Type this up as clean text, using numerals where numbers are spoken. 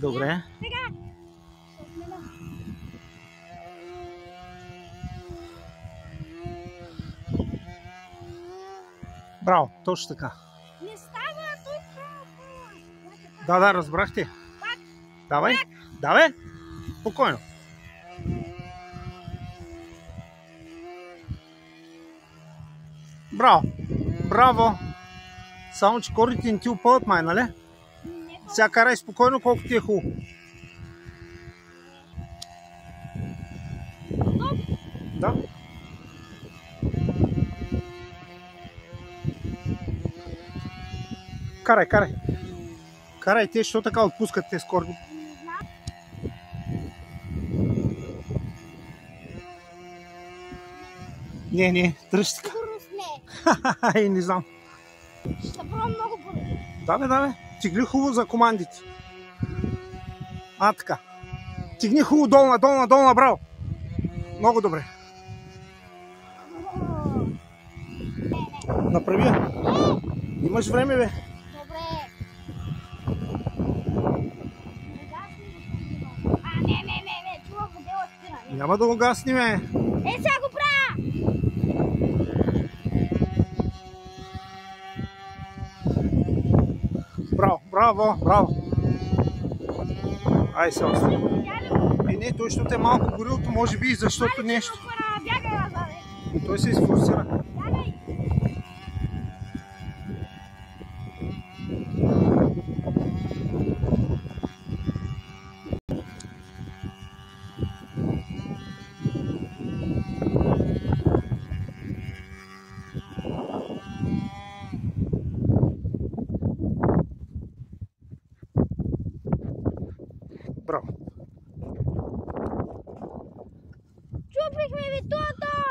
Добре. Сега. Браво, точно така. Не става тук. Да, разбрахте. Давай, давай. Спокойно. Браво, браво. Само, че корите не ти опъват май, нали? Сега карай спокойно, колко ти е хубаво. Да. Карай. Карай, те, що така отпускат те скорби? Не, дръж така. Сигурност не. Не знам. Ще пробвам много бързо. Да бе. Тигли хубаво за командите. Така. Тигни хубаво долна, браво. Много добре. Направи я. Имаш време, бе. Добре. Не. Чува модела спира. Няма да го гаснем. Сега го правя. Браво. Ай, се остави. Не, той ще е малко горилото, може би и защото нещо. И той се изфорсира. Браво. Чупихме ви тото!